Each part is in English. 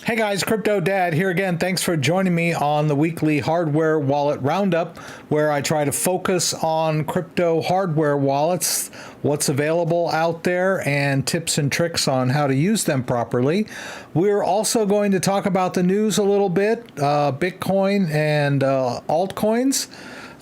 Hey guys, CryptoDad here again. Thanks for joining me on the weekly hardware wallet roundup, where I try to focus on crypto hardware wallets, what's available out there, and tips and tricks on how to use them properly. We're also going to talk about the news a little bit, Bitcoin and altcoins.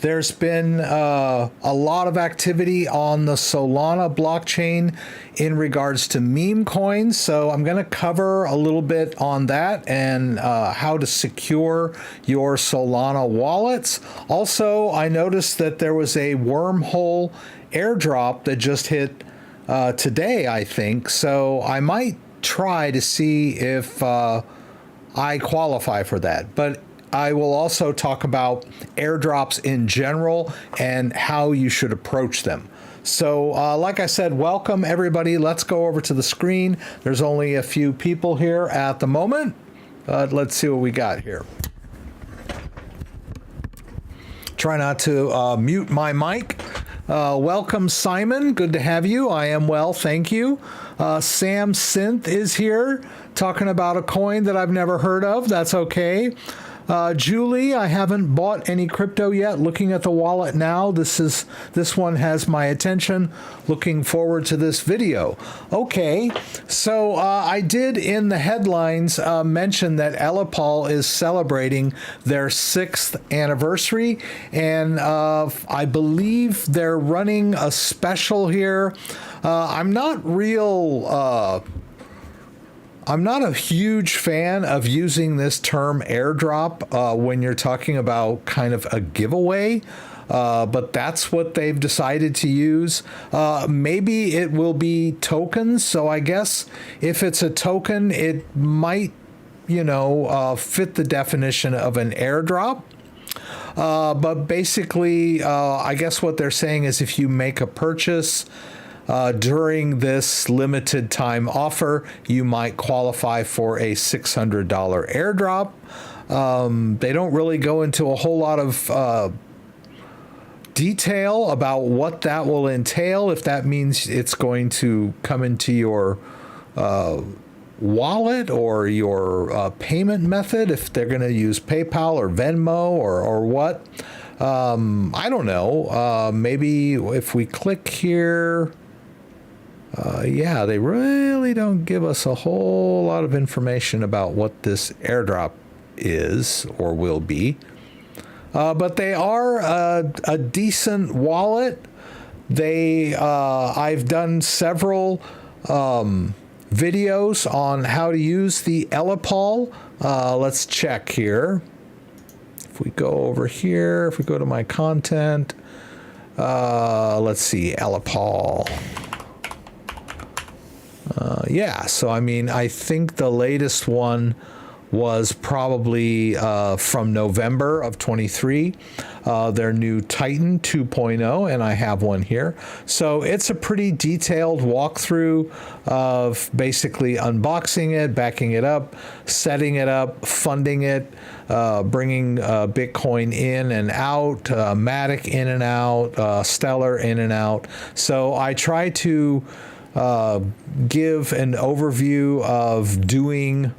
There's been a lot of activity on the Solana blockchain in regards to meme coins, so I'm going to cover a little bit on that and how to secure your Solana wallets. Also, I noticed that there was a wormhole airdrop that just hit today, I think, so I might try to see if I qualify for that. But I will also talk about airdrops in general and how you should approach them. So like I said, welcome everybody. Let's go over to the screen. There's only a few people here at the moment. Let's see what we got here. Try not to mute my mic. Welcome, Simon. Good to have you. I am well, thank you. Sam Synth is here talking about a coin that I've never heard of. That's okay. Julie, I haven't bought any crypto yet. Looking at the wallet now, this one has my attention. Looking forward to this video. Okay, so I did in the headlines mention that Elipal is celebrating their 6th anniversary, and I believe they're running a special here. I'm not a huge fan of using this term airdrop when you're talking about kind of a giveaway, but that's what they've decided to use. Maybe it will be tokens, so I guess if it's a token, it might, fit the definition of an airdrop. But basically, I guess what they're saying is if you make a purchase during this limited time offer, you might qualify for a $600 airdrop. They don't really go into a whole lot of detail about what that will entail, if that means it's going to come into your wallet or your payment method, if they're going to use PayPal or Venmo or what. I don't know. Maybe if we click here, yeah, they really don't give us a whole lot of information about what this airdrop is or will be. But they are a decent wallet. I've done several videos on how to use the Elipal. Let's check here. If we go over here, if we go to my content, let's see, Elipal. Yeah, so I mean, I think the latest one was probably from November of 23, their new Titan 2.0, and I have one here. So it's a pretty detailed walkthrough of basically unboxing it, backing it up, setting it up, funding it, bringing Bitcoin in and out, Matic in and out, Stellar in and out. So I try to give an overview of doing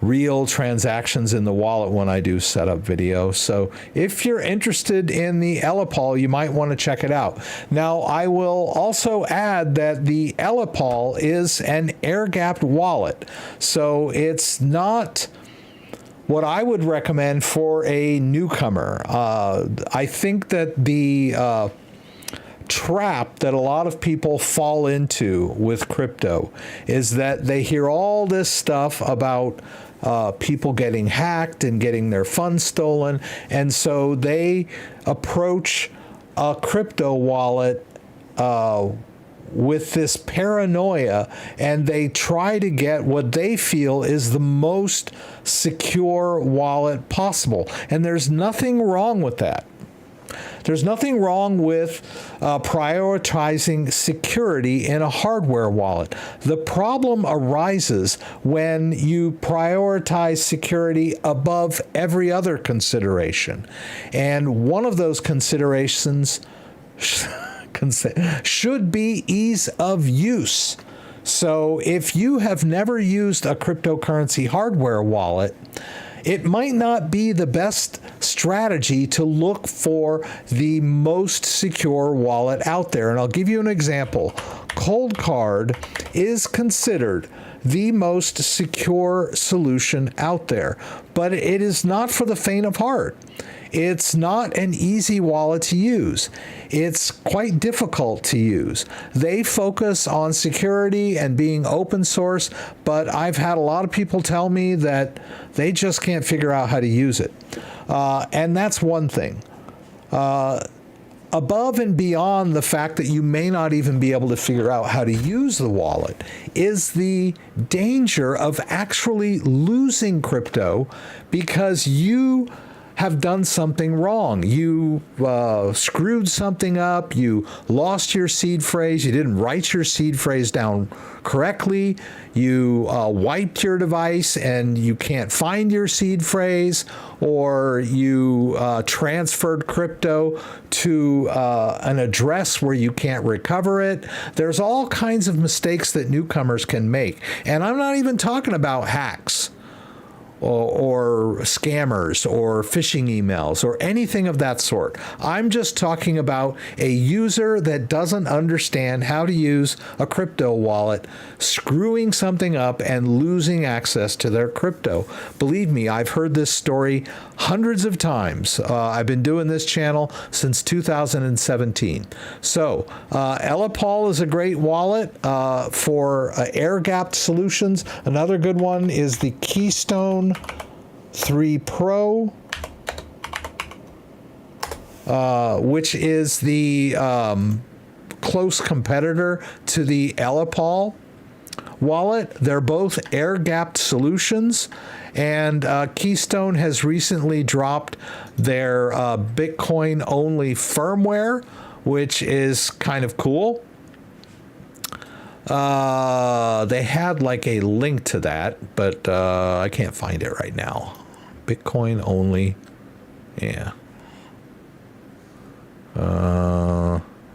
real transactions in the wallet when I do setup videos. So if you're interested in the Elipal, you might want to check it out. Now, I will also add that the Elipal is an air-gapped wallet. So it's not what I would recommend for a newcomer. I think that the trap that a lot of people fall into with crypto is that they hear all this stuff about people getting hacked and getting their funds stolen, and so they approach a crypto wallet with this paranoia, and they try to get what they feel is the most secure wallet possible. And there's nothing wrong with that. There's nothing wrong with prioritizing security in a hardware wallet. The problem arises when you prioritize security above every other consideration. And one of those considerations should be ease of use. So if you have never used a cryptocurrency hardware wallet, it might not be the best strategy to look for the most secure wallet out there. And I'll give you an example. ColdCard is considered the most secure solution out there, but it is not for the faint of heart. It's not an easy wallet to use. It's quite difficult to use. They focus on security and being open source, but I've had a lot of people tell me that they just can't figure out how to use it. And that's one thing. Above and beyond the fact that you may not even be able to figure out how to use the wallet is the danger of actually losing crypto because you have done something wrong. You screwed something up. You lost your seed phrase. You didn't write your seed phrase down correctly. You wiped your device and you can't find your seed phrase, or you transferred crypto to an address where you can't recover it. There's all kinds of mistakes that newcomers can make. And I'm not even talking about hacks or scammers or phishing emails or anything of that sort. I'm just talking about a user that doesn't understand how to use a crypto wallet, screwing something up and losing access to their crypto. Believe me, I've heard this story hundreds of times. I've been doing this channel since 2017. So Elipal is a great wallet for air-gapped solutions. Another good one is the Keystone 3 Pro, which is the close competitor to the Ellipal wallet. They're both air-gapped solutions, and Keystone has recently dropped their Bitcoin-only firmware, which is kind of cool. They had like a link to that, but I can't find it right now. Bitcoin only. Yeah.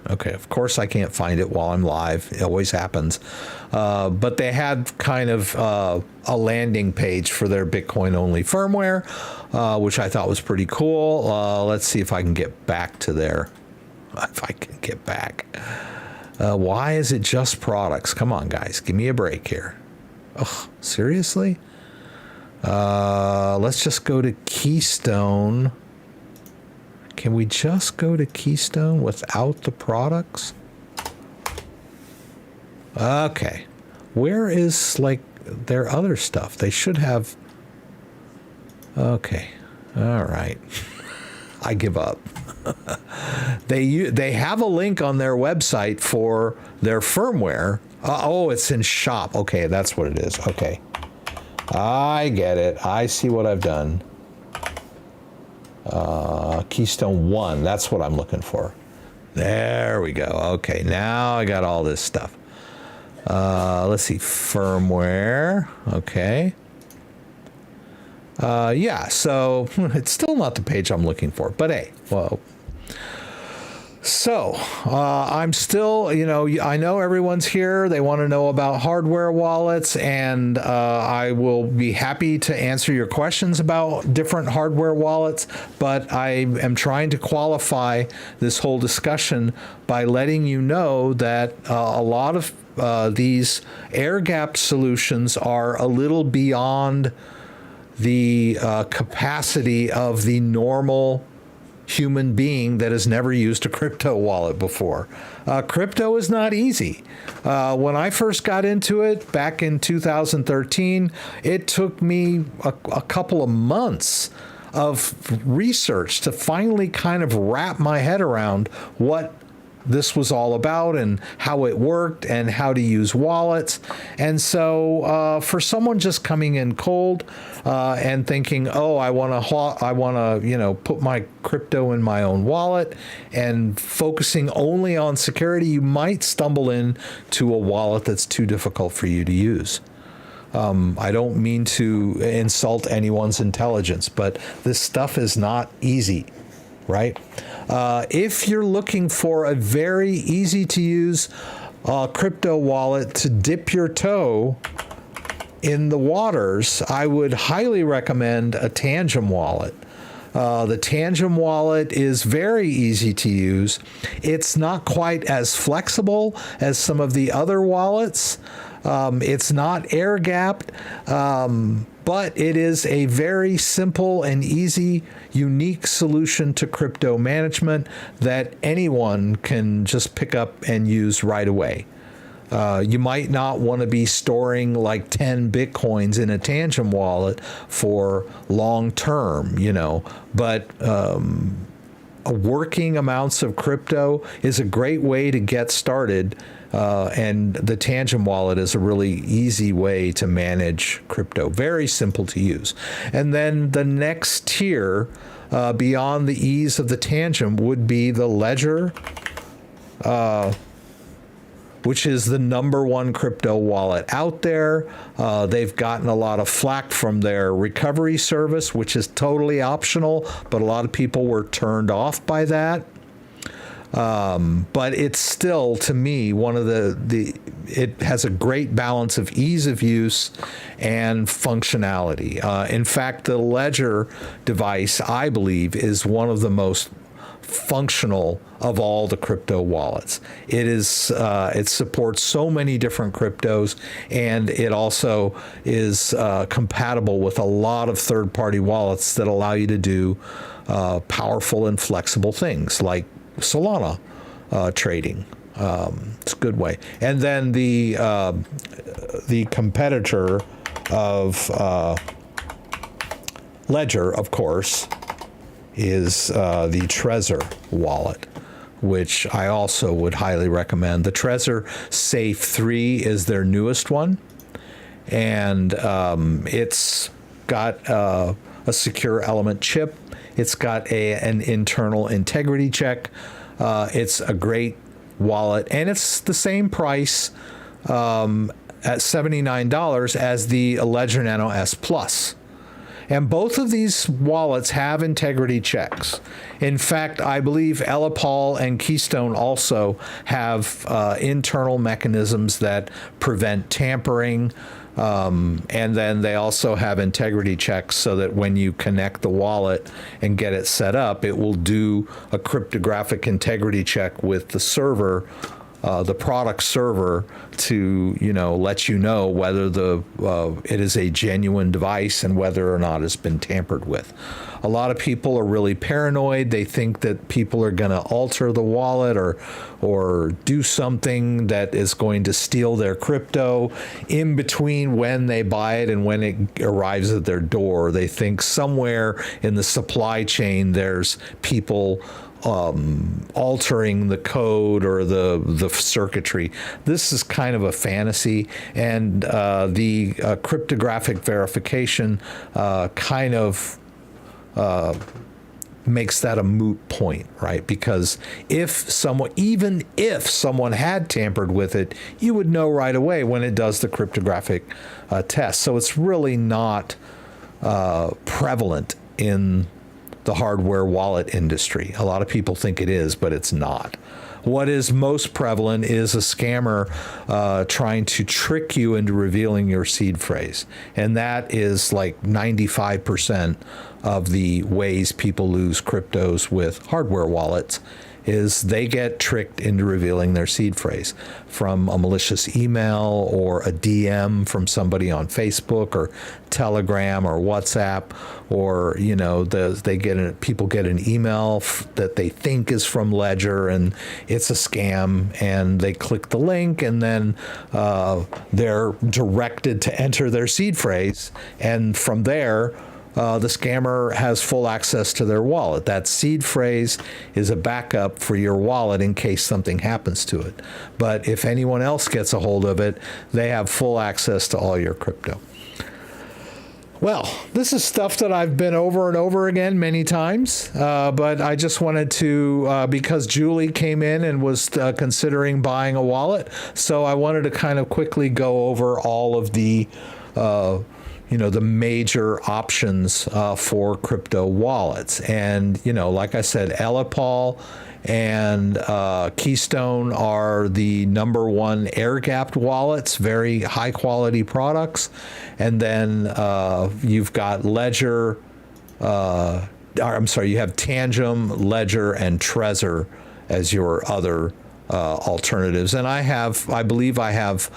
Okay, of course I can't find it while I'm live. It always happens. But they had kind of a landing page for their Bitcoin only firmware, which I thought was pretty cool. Let's see if I can get back to there. If I can get back. Why is it just products? Come on, guys. Give me a break here. Ugh, seriously? Let's just go to Keystone. Can we just go to Keystone without the products? Okay. Where is, like, their other stuff? They should have... Okay. All right. I give up. They have a link on their website for their firmware. Oh, it's in shop. Okay, that's what it is. Okay. I get it. I see what I've done. Keystone 1, that's what I'm looking for. There we go. Okay, now I got all this stuff. Let's see, firmware. Okay. Yeah, so it's still not the page I'm looking for, but hey, well. So, I'm still, I know everyone's here. They want to know about hardware wallets, and I will be happy to answer your questions about different hardware wallets, but I am trying to qualify this whole discussion by letting you know that a lot of these air-gapped solutions are a little beyond the capacity of the normal human being that has never used a crypto wallet before. Crypto is not easy. When I first got into it back in 2013, it took me a couple of months of research to finally kind of wrap my head around what this was all about and how it worked and how to use wallets. And so for someone just coming in cold and thinking, oh, I want to put my crypto in my own wallet and focusing only on security, you might stumble into a wallet that's too difficult for you to use. I don't mean to insult anyone's intelligence, but this stuff is not easy. right? If you're looking for a very easy to use crypto wallet to dip your toe in the waters, I would highly recommend a Tangem Wallet. The Tangem Wallet is very easy to use. It's not quite as flexible as some of the other wallets. It's not air-gapped, but it is a very simple and easy, unique solution to crypto management that anyone can just pick up and use right away. You might not want to be storing like 10 Bitcoins in a Tangem wallet for long term, but working amounts of crypto is a great way to get started. And the Tangem wallet is a really easy way to manage crypto. Very simple to use. And then the next tier beyond the ease of the Tangem would be the Ledger, which is the #1 crypto wallet out there. They've gotten a lot of flack from their recovery service, which is totally optional, but a lot of people were turned off by that. But it's still, to me, one of it has a great balance of ease of use and functionality. In fact, the Ledger device, I believe, is one of the most functional of all the crypto wallets. It supports so many different cryptos, and it also is compatible with a lot of third-party wallets that allow you to do powerful and flexible things like Solana trading. It's a good way. And then the competitor of Ledger, of course, is the Trezor wallet, which I also would highly recommend. The Trezor Safe 3 is their newest one, and it's got a secure element chip. It's got an internal integrity check. It's a great wallet, and it's the same price at $79 as the Ledger Nano S Plus. And both of these wallets have integrity checks. In fact, I believe Elipal and Keystone also have internal mechanisms that prevent tampering. And then they also have integrity checks so that when you connect the wallet and get it set up, it will do a cryptographic integrity check with the server, the product server, to let you know whether it is a genuine device and whether or not it's been tampered with. A lot of people are really paranoid. They think that people are going to alter the wallet or do something that is going to steal their crypto in between when they buy it and when it arrives at their door. They think somewhere in the supply chain there's people altering the code or the circuitry. This is kind of a fantasy, and the cryptographic verification kind of makes that a moot point, right? Because even if someone had tampered with it, you would know right away when it does the cryptographic test. So it's really not prevalent in the hardware wallet industry. A lot of people think it is, but it's not. What is most prevalent is a scammer trying to trick you into revealing your seed phrase. And that is like 95% of the ways people lose cryptos with hardware wallets, is they get tricked into revealing their seed phrase from a malicious email or a DM from somebody on Facebook or Telegram or WhatsApp, or people get an email that they think is from Ledger and it's a scam, and they click the link, and then they're directed to enter their seed phrase, and from there the scammer has full access to their wallet. That seed phrase is a backup for your wallet in case something happens to it. But if anyone else gets a hold of it, they have full access to all your crypto. Well, this is stuff that I've been over and over again many times, but I just wanted to, because Julie came in and was considering buying a wallet, so I wanted to kind of quickly go over all of the the major options for crypto wallets. And, like I said, Elipal and Keystone are the #1 air-gapped wallets, very high-quality products. And then you've got Ledger, you have Tangem, Ledger, and Trezor as your other alternatives. And I believe I have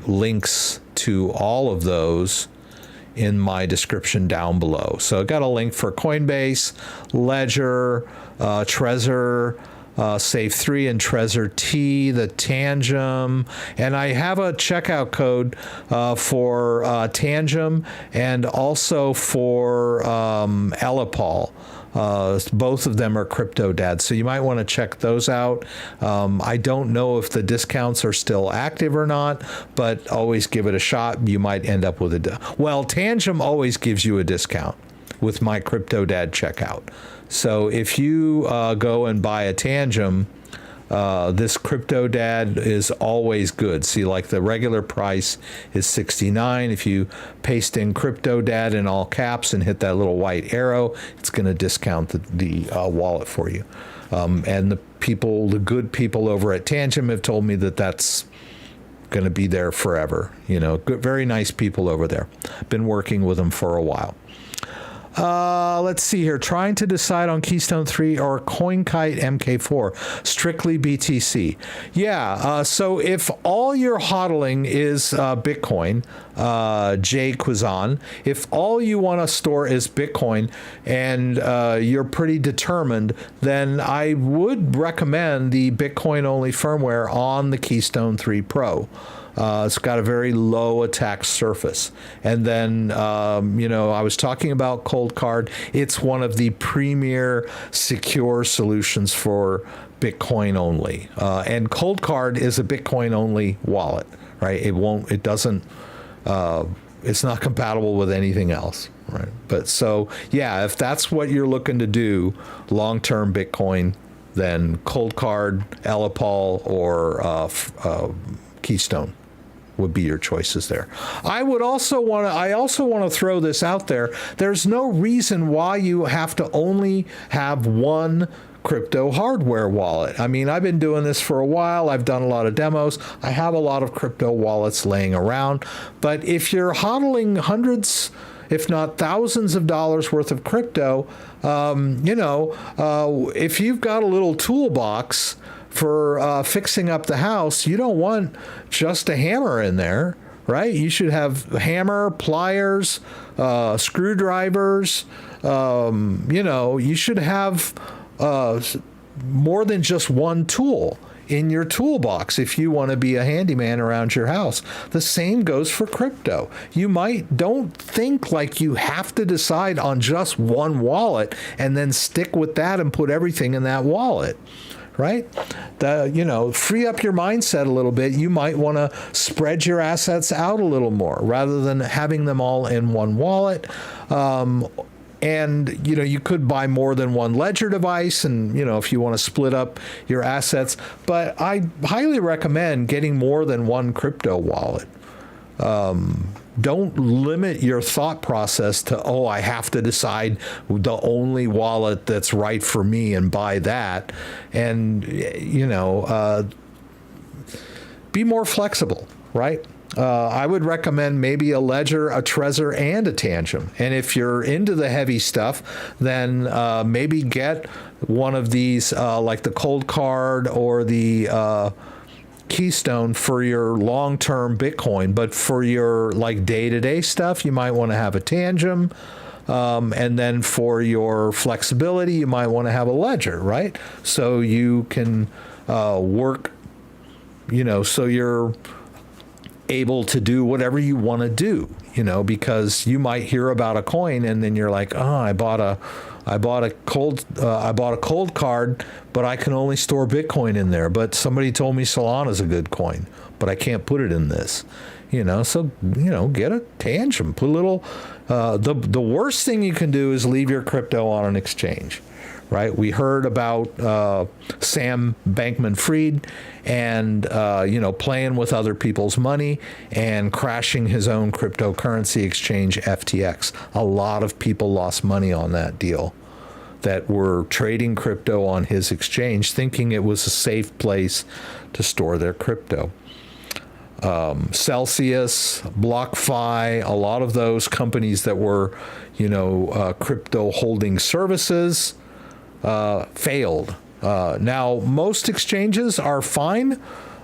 links to all of those in my description down below. So I got a link for Coinbase, Ledger, Trezor, Safe 3 and Trezor T, the Tangem, and I have a checkout code for Tangem and also for Elipal. Both of them are CryptoDad's, so you might want to check those out. I don't know if the discounts are still active or not, but always give it a shot. You might end up with well, Tangem always gives you a discount with my CryptoDad checkout. So if you go and buy a Tangem, this CryptoDad is always good. See, like the regular price is $69. If you paste in CryptoDad in all caps and hit that little white arrow, it's going to discount the wallet for you. And the good people over at Tangem have told me that that's going to be there forever. Good, very nice people over there. Been working with them for a while. Let's see here. Trying to decide on Keystone 3 or CoinKite MK4. Strictly BTC. Yeah. So if all you're hodling is Bitcoin, Jay Quizon, if all you want to store is Bitcoin and you're pretty determined, then I would recommend the Bitcoin-only firmware on the Keystone 3 Pro. It's got a very low attack surface. And then, I was talking about ColdCard. It's one of the premier secure solutions for Bitcoin only. And ColdCard is a Bitcoin only wallet, right? It's not compatible with anything else, right? But so, yeah, if that's what you're looking to do, long-term Bitcoin, then ColdCard, Elipal, or Keystone would be your choices there. I also want to throw this out there. There's no reason why you have to only have one crypto hardware wallet. I mean, I've been doing this for a while. I've done a lot of demos. I have a lot of crypto wallets laying around. But if you're hodling hundreds, if not thousands of dollars worth of crypto, if you've got a little toolbox for fixing up the house, you don't want just a hammer in there, right? You should have hammer, pliers, screwdrivers. You should have more than just one tool in your toolbox if you want to be a handyman around your house. The same goes for crypto. Don't think like you have to decide on just one wallet and then stick with that and put everything in that wallet. Right? Free up your mindset a little bit. You might want to spread your assets out a little more rather than having them all in one wallet. And, you could buy more than one ledger device and, if you want to split up your assets. But I highly recommend getting more than one crypto wallet. Don't limit your thought process to, I have to decide the only wallet that's right for me and buy that. And, be more flexible, right? I would recommend maybe a Ledger, a Trezor, and a Tangem. And if you're into the heavy stuff, then maybe get one of these like the ColdCard or the Keystone for your long-term Bitcoin, but for your like day-to-day stuff, you might want to have a Tangem, and then for your flexibility, you might want to have a Ledger, right? So you can work, so you're able to do whatever you want to do, because you might hear about a coin and then you're like, I bought a ColdCard, but I can only store Bitcoin in there. But somebody told me Solana's a good coin, but I can't put it in this. So get a Tangem. Put a little. The worst thing you can do is leave your crypto on an exchange, right? We heard about Sam Bankman-Fried and, playing with other people's money and crashing his own cryptocurrency exchange, FTX. A lot of people lost money on that deal that were trading crypto on his exchange, thinking it was a safe place to store their crypto. Celsius, BlockFi, a lot of those companies that were, crypto holding services, failed. Now, most exchanges are fine,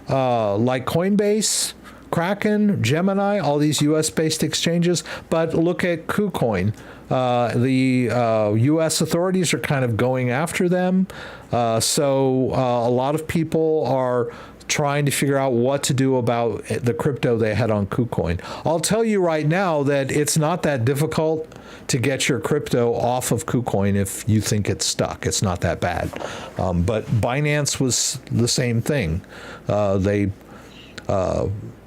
like Coinbase, Kraken, Gemini, all these U.S.-based exchanges. But look at KuCoin. The U.S. authorities are kind of going after them. So a lot of people are trying to figure out what to do about the crypto they had on KuCoin. I'll tell you right now that it's not that difficult to get your crypto off of KuCoin if you think it's stuck. It's not that bad. But Binance was the same thing. And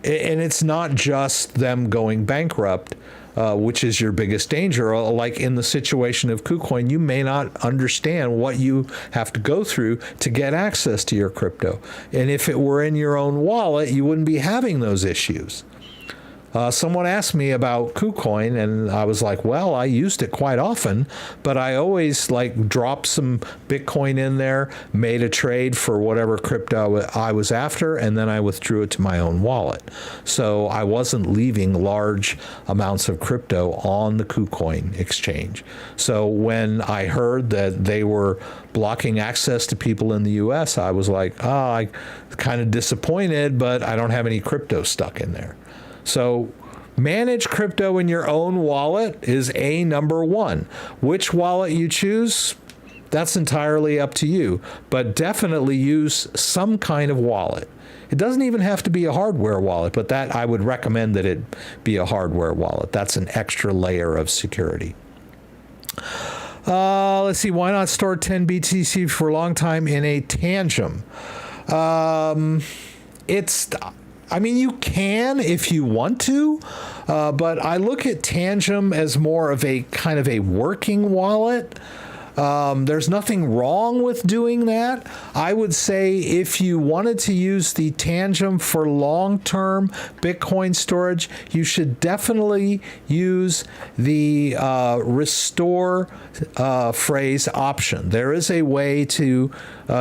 it's not just them going bankrupt, which is your biggest danger. Like in the situation of KuCoin, you may not understand what you have to go through to get access to your crypto. And if it were in your own wallet, you wouldn't be having those issues. Someone asked me about KuCoin, and I was like, well, I used it quite often, but I always dropped some Bitcoin in there, made a trade for whatever crypto I was after, and then I withdrew it to my own wallet. So I wasn't leaving large amounts of crypto on the KuCoin exchange. So when I heard that they were blocking access to people in the U.S., I was like, I'm kind of disappointed, but I don't have any crypto stuck in there. So manage crypto in your own wallet is number one. Which wallet you choose, that's entirely up to you. But definitely use some kind of wallet. It doesn't even have to be a hardware wallet, but that I would recommend that it be a hardware wallet. That's an extra layer of security. Let's see. Why not store 10 BTC for a long time in a Tangem? You can if you want to, but I look at Tangem as more of a kind of a working wallet. There's nothing wrong with doing that. I would say if you wanted to use the Tangem for long-term Bitcoin storage, you should definitely use the restore phrase option. There is a way to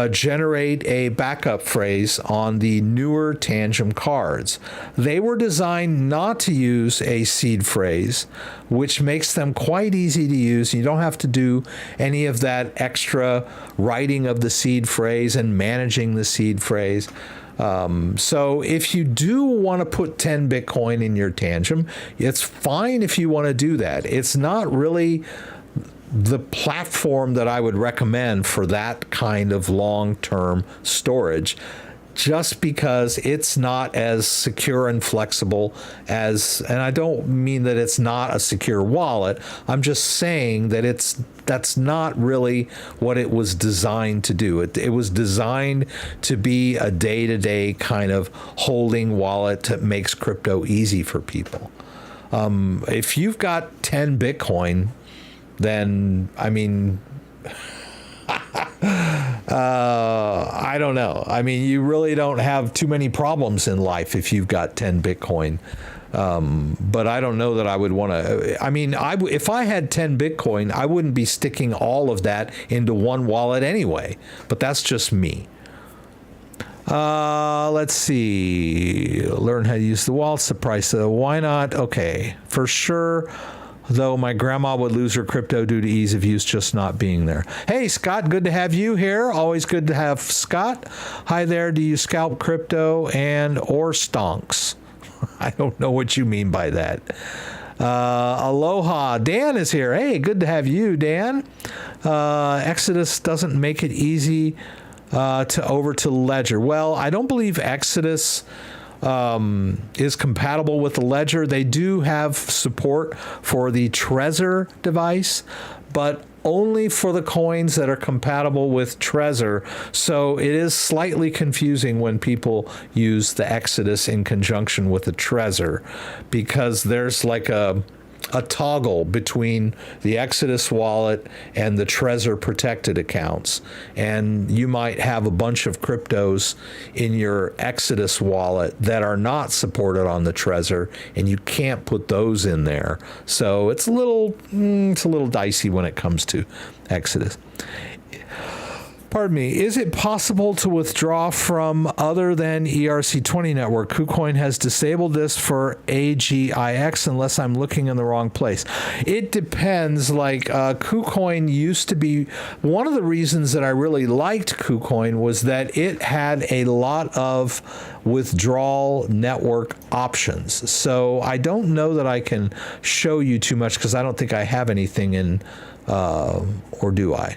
generate a backup phrase on the newer Tangem cards. They were designed not to use a seed phrase, which makes them quite easy to use. You don't have to do any of that extra writing of the seed phrase and managing the seed phrase. So if you do want to put 10 Bitcoin in your Tangem, it's fine if you want to do that. It's not really the platform that I would recommend for that kind of long-term storage, just because it's not as secure and flexible as, and I don't mean that it's not a secure wallet, I'm just saying that that's not really what it was designed to do. It was designed to be a day-to-day kind of holding wallet that makes crypto easy for people. If you've got 10 Bitcoin, then, I don't know. You really don't have too many problems in life if you've got 10 Bitcoin. But I don't know that I would want to. If I had 10 Bitcoin, I wouldn't be sticking all of that into one wallet anyway. But that's just me. Let's see. Learn how to use the wallets, the price. Why not? Okay, for sure. Though my grandma would lose her crypto due to ease of use just not being there. Hey, Scott, good to have you here. Always good to have Scott. Hi there. Do you scalp crypto and or stonks? I don't know what you mean by that. Aloha. Dan is here. Hey, good to have you, Dan. Exodus doesn't make it easy over to Ledger. Well, I don't believe Exodus is compatible with the Ledger. They do have support for the Trezor device, but only for the coins that are compatible with Trezor. So it is slightly confusing when people use the Exodus in conjunction with the Trezor, because there's like a a toggle between the Exodus wallet and the Trezor protected accounts. And you might have a bunch of cryptos in your Exodus wallet that are not supported on the Trezor, and you can't put those in there. So it's a little dicey when it comes to Exodus. Pardon me. Is it possible to withdraw from other than ERC20 network? KuCoin has disabled this for AGIX unless I'm looking in the wrong place. It depends. Like KuCoin used to be, one of the reasons that I really liked KuCoin was that it had a lot of withdrawal network options. So I don't know that I can show you too much because I don't think I have anything in, or do I?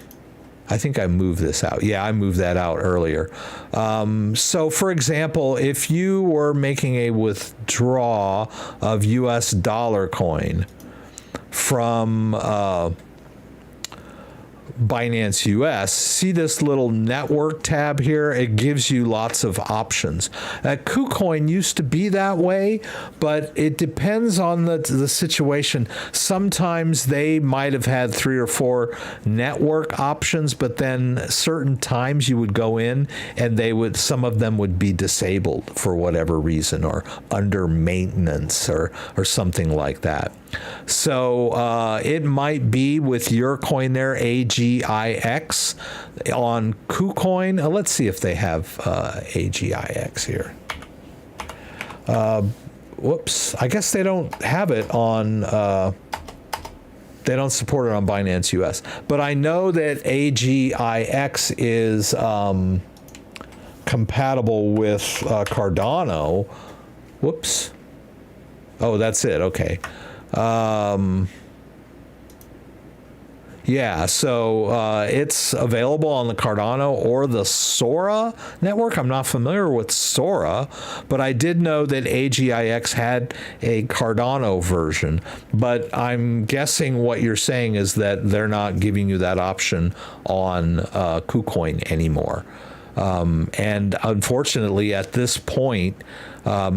I think I moved this out. Yeah, I moved that out earlier. So, for example, if you were making a withdrawal of US dollar coin from Binance US, see this little network tab here? It gives you lots of options. KuCoin used to be that way, but it depends on the situation. Sometimes they might have had 3 or 4 network options, but then certain times you would go in and some of them would be disabled for whatever reason, or under maintenance or something like that. So it might be with your coin there, AGIX, on KuCoin. Let's see if they have AGIX here. Whoops. I guess they don't have it on... they don't support it on Binance US. But I know that AGIX is compatible with Cardano. Whoops. Oh, that's it. Okay. Yeah, so it's available on the Cardano or the Sora network. I'm not familiar with Sora, but I did know that AGIX had a Cardano version. But I'm guessing what you're saying is that they're not giving you that option on KuCoin anymore. And unfortunately, at this point, I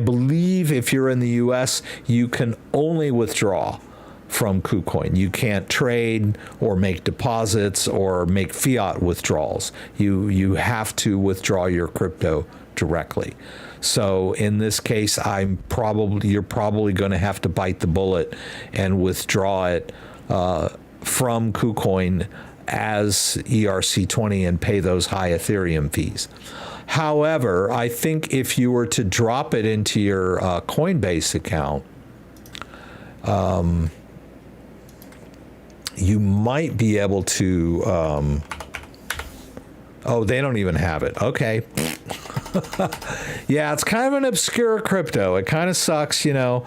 believe if you're in the US, you can only withdraw from KuCoin. You can't trade or make deposits or make fiat withdrawals. You have to withdraw your crypto directly. So in this case, you're probably going to have to bite the bullet and withdraw it from KuCoin as ERC20 and pay those high Ethereum fees. However, I think if you were to drop it into your Coinbase account, you might be able to... oh, they don't even have it. Okay. Yeah, it's kind of an obscure crypto. It kind of sucks, you know.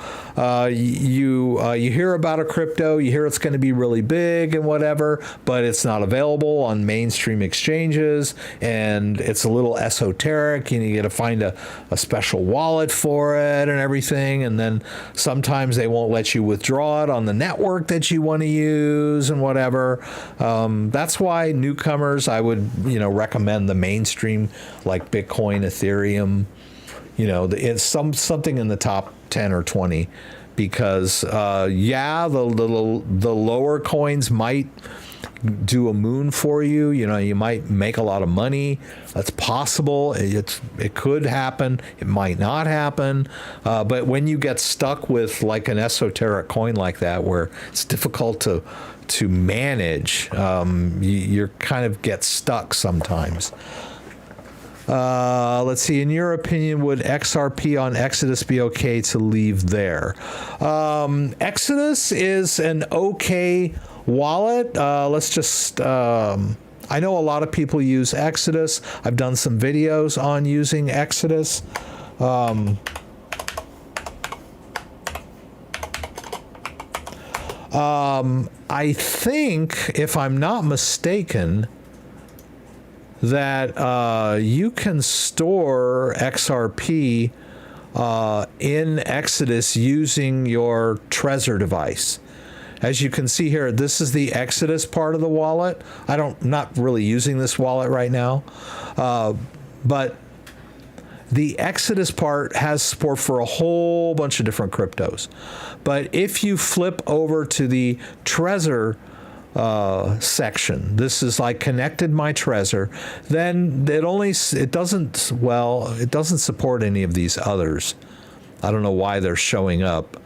You hear about a crypto, you hear it's going to be really big and whatever, but it's not available on mainstream exchanges, and it's a little esoteric. You got to find a special wallet for it and everything, and then sometimes they won't let you withdraw it on the network that you want to use and whatever. That's why newcomers, I would recommend the mainstream like Bitcoin, Ethereum, it's something in the top 10 or 20, because the lower coins might do a moon for you. You might make a lot of money. That's possible. It could happen. It might not happen. But when you get stuck with like an esoteric coin like that, where it's difficult to manage, you kind of get stuck sometimes. Let's see. In your opinion, would XRP on Exodus be okay to leave there? Exodus is an okay wallet. Let's just... I know a lot of people use Exodus. I've done some videos on using Exodus. I think, if I'm not mistaken, that you can store XRP in Exodus using your Trezor device. As you can see here, this is the Exodus part of the wallet. Not really using this wallet right now, but The Exodus part has support for a whole bunch of different cryptos. But if you flip over to the Trezor section, this is like connected my Trezor, then it doesn't support any of these others. I don't know why they're showing up.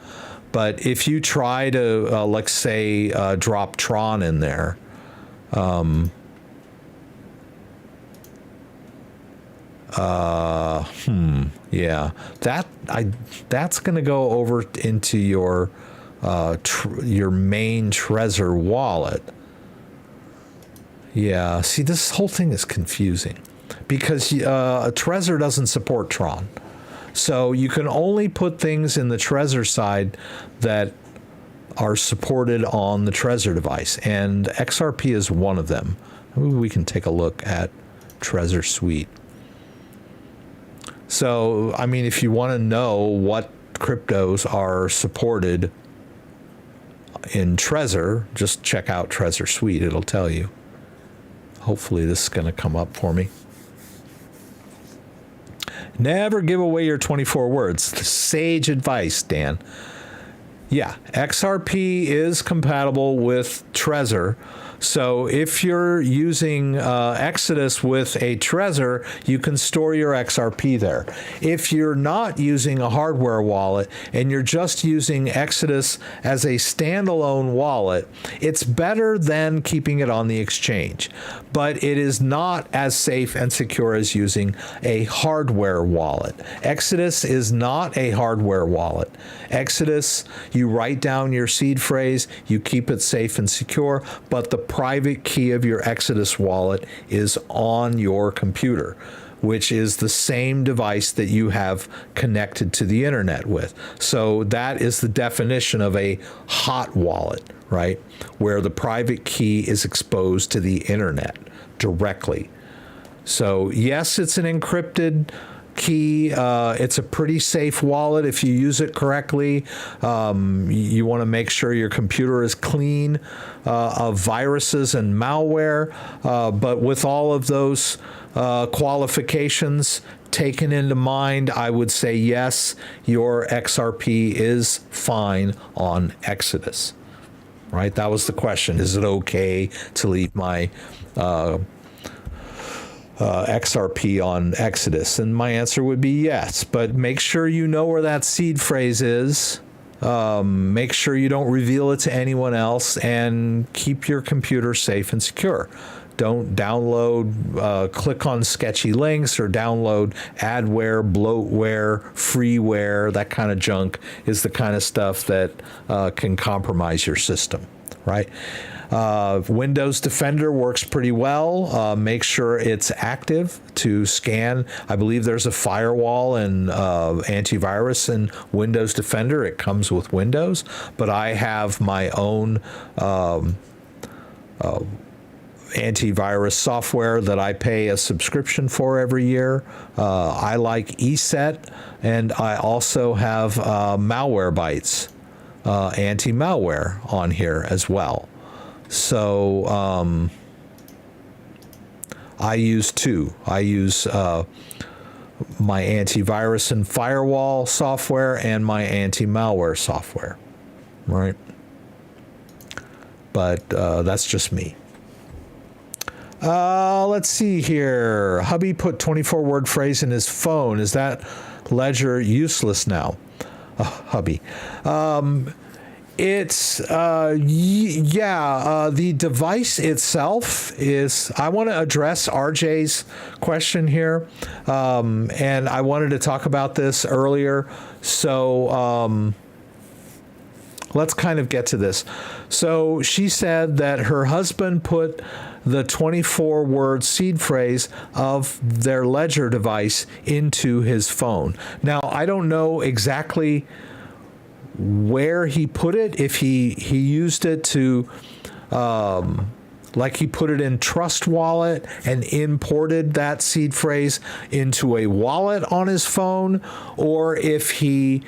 But if you try to, let's say, drop Tron in there, yeah, that's going to go over into your main Trezor wallet. Yeah, see, this whole thing is confusing because Trezor doesn't support Tron. So you can only put things in the Trezor side that are supported on the Trezor device, and XRP is one of them. Maybe we can take a look at Trezor Suite. So, I mean, if you want to know what cryptos are supported in Trezor, just check out Trezor Suite. It'll tell you. Hopefully this is going to come up for me. Never give away your 24 words. Sage advice, Dan. Yeah, XRP is compatible with Trezor. So if you're using Exodus with a Trezor, you can store your XRP there. If you're not using a hardware wallet and you're just using Exodus as a standalone wallet, it's better than keeping it on the exchange. But it is not as safe and secure as using a hardware wallet. Exodus is not a hardware wallet. Exodus, you write down your seed phrase, you keep it safe and secure, but the private key of your Exodus wallet is on your computer, which is the same device that you have connected to the internet with. So that is the definition of a hot wallet, right? Where the private key is exposed to the internet directly. So yes, it's an encrypted key. It's a pretty safe wallet if you use it correctly. You want to make sure your computer is clean of viruses and malware. But with all of those qualifications taken into mind, I would say yes, your XRP is fine on Exodus. Right? That was the question. Is it okay to leave my XRP on Exodus? And my answer would be yes, but make sure you know where that seed phrase is. Make sure you don't reveal it to anyone else, and keep your computer safe and secure. Don't download, click on sketchy links, or download adware, bloatware, freeware. That kind of junk is the kind of stuff that can compromise your system, right? Windows Defender works pretty well. Make sure it's active to scan. I believe there's a firewall and antivirus in Windows Defender. It comes with Windows, but I have my own antivirus software that I pay a subscription for every year. I like ESET, and I also have Malwarebytes, anti-malware on here as well. So I use two. I use my antivirus and firewall software and my anti-malware software, right? But that's just me. Let's see here. Hubby put 24-word phrase in his phone. Is that ledger useless now? Hubby. It's, the device itself is, I want to address RJ's question here, and I wanted to talk about this earlier, so let's kind of get to this. So she said that her husband put the 24-word seed phrase of their ledger device into his phone. Now, I don't know exactly where he put it, if he used it to, like he put it in Trust Wallet and imported that seed phrase into a wallet on his phone, or if he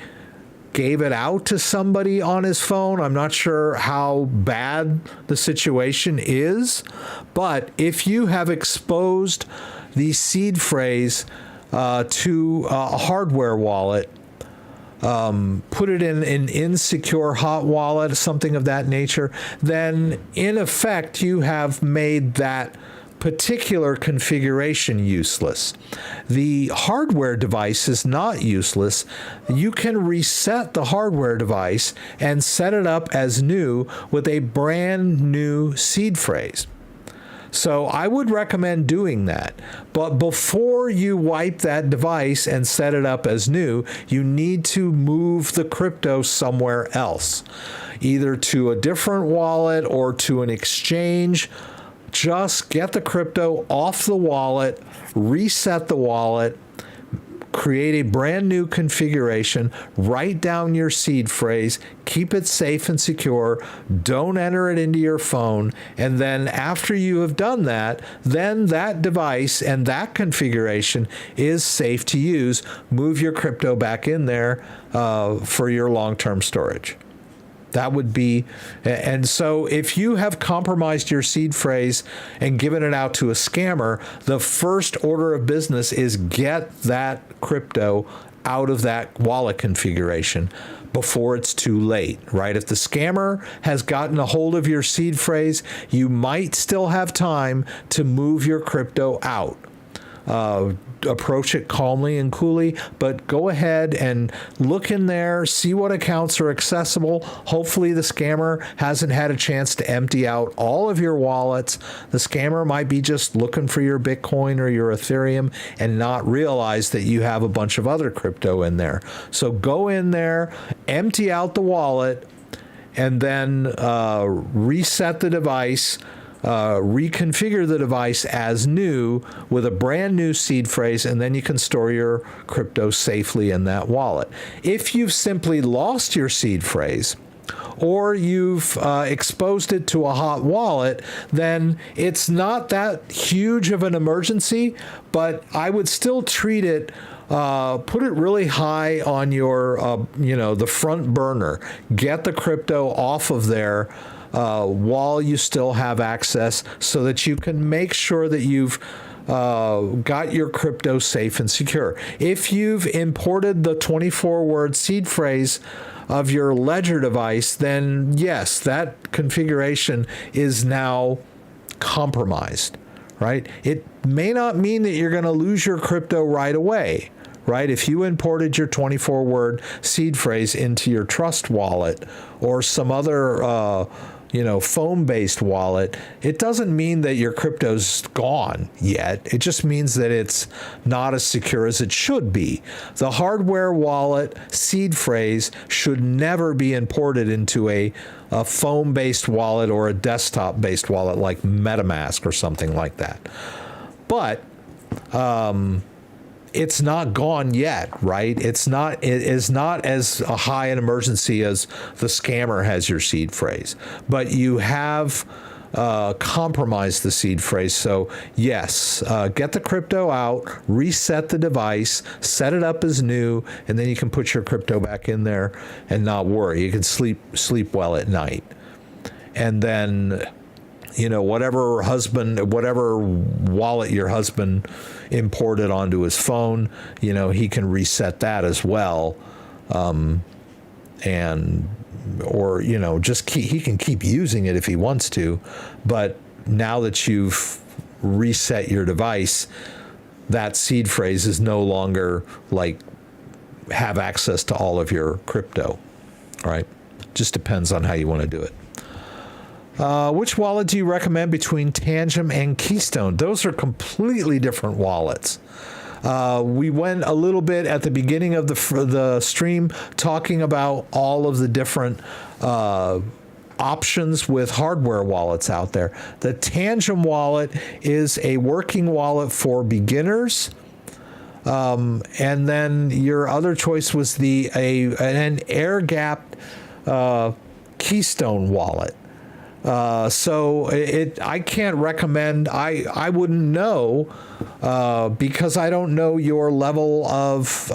gave it out to somebody on his phone. I'm not sure how bad the situation is, but if you have exposed the seed phrase to a hardware wallet, put it in an insecure hot wallet, something of that nature, then in effect you have made that particular configuration useless. The hardware device is not useless. You can reset the hardware device and set it up as new with a brand new seed phrase. So I would recommend doing that. But before you wipe that device and set it up as new, you need to move the crypto somewhere else, either to a different wallet or to an exchange. Just get the crypto off the wallet, reset the wallet, create a brand new configuration, write down your seed phrase, keep it safe and secure, don't enter it into your phone, and then after you have done that, then that device and that configuration is safe to use. Move your crypto back in there for your long-term storage. That would be, and so if you have compromised your seed phrase and given it out to a scammer, the first order of business is get that crypto out of that wallet configuration before it's too late, right? If the scammer has gotten a hold of your seed phrase, you might still have time to move your crypto out. Approach it calmly and coolly, but go ahead and look in there, see what accounts are accessible. Hopefully the scammer hasn't had a chance to empty out all of your wallets. The scammer might be just looking for your Bitcoin or your Ethereum and not realize that you have a bunch of other crypto in there. So go in there, empty out the wallet, and then reset the device, reconfigure the device as new with a brand new seed phrase, and then you can store your crypto safely in that wallet. If you've simply lost your seed phrase, or you've exposed it to a hot wallet, then it's not that huge of an emergency, but I would still treat it, put it really high on your, the front burner. Get the crypto off of there while you still have access, so that you can make sure that you've got your crypto safe and secure. If you've imported the 24-word seed phrase of your ledger device, then yes, that configuration is now compromised, right? It may not mean that you're going to lose your crypto right away, right? If you imported your 24-word seed phrase into your Trust wallet or some other phone-based wallet, it doesn't mean that your crypto's gone yet. It just means that it's not as secure as it should be. The hardware wallet seed phrase should never be imported into a phone-based wallet or a desktop-based wallet like MetaMask or something like that. But it's not gone yet, right? It is not as high an emergency as the scammer has your seed phrase, but you have compromised the seed phrase. So yes, get the crypto out, reset the device, set it up as new, and then you can put your crypto back in there and not worry. You can sleep well at night. And then, whatever wallet your husband imported onto his phone, he can reset that as well. He can keep using it if he wants to, but now that you've reset your device, that seed phrase is no longer have access to all of your crypto, right? Just depends on how you want to do it. Which wallet do you recommend between Tangem and Keystone? Those are completely different wallets. We went a little bit at the beginning of the stream talking about all of the different options with hardware wallets out there. The Tangem wallet is a working wallet for beginners. And then your other choice was an air-gapped Keystone wallet. I can't recommend, I wouldn't know, because I don't know your level of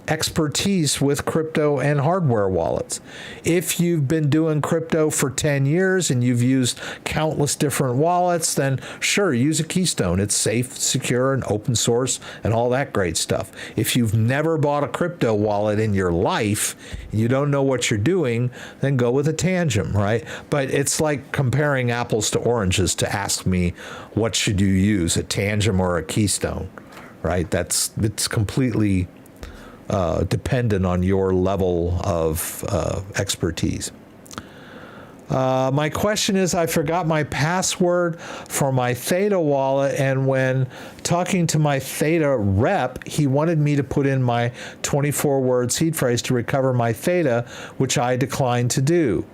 expertise with crypto and hardware wallets. If you've been doing crypto for 10 years and you've used countless different wallets, then sure, use a Keystone. It's safe, secure, and open source and all that great stuff. If you've never bought a crypto wallet in your life, and you don't know what you're doing, then go with a Tangem, right? But it's like comparing apples to oranges to ask me, what should you use, a Tangem or a Keystone, right? It's completely dependent on your level of expertise. My question is, I forgot my password for my Theta wallet, and when talking to my Theta rep, he wanted me to put in my 24-word seed phrase to recover my Theta, which I declined to do.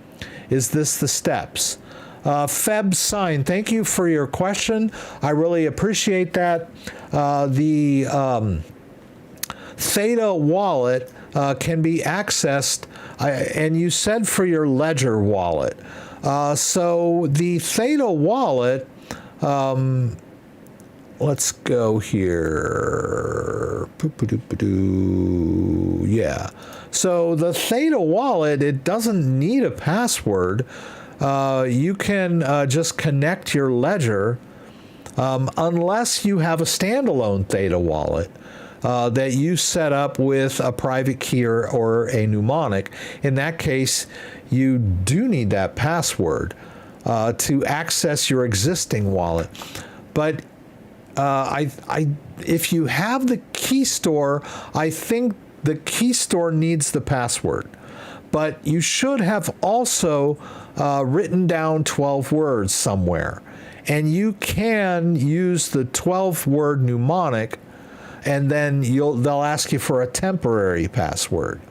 Is this the steps? Feb Sign, thank you for your question. I really appreciate that. The Theta wallet can be accessed, and you said for your Ledger wallet. So the Theta wallet, let's go here. Yeah. So the Theta wallet, it doesn't need a password. You can just connect your Ledger, unless you have a standalone Theta wallet that you set up with a private key or a mnemonic. In that case, you do need that password to access your existing wallet. But if you have the key store, I think the key store needs the password. But you should have also written down 12 words somewhere. And you can use the 12-word mnemonic, and then they'll ask you for a temporary password.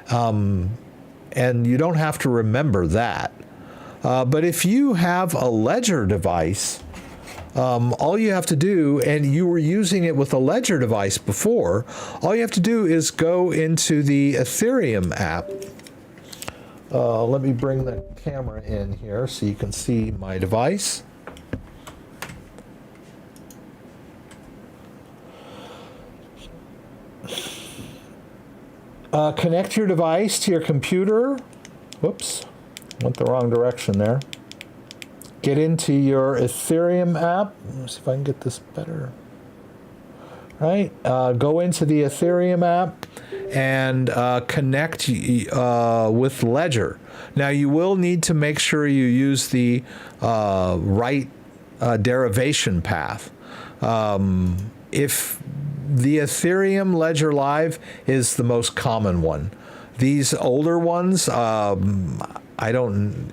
And you don't have to remember that. But if you have a Ledger device, all you have to do, and you were using it with a Ledger device before, all you have to do is go into the Ethereum app. Let me bring the camera in here so you can see my device. Connect your device to your computer. Whoops, went the wrong direction there. Get into your Ethereum app. Let me see if I can get this better. Right, go into the Ethereum app and connect with Ledger. Now you will need to make sure you use the right derivation path. If the Ethereum Ledger Live is the most common one. These older ones, I don't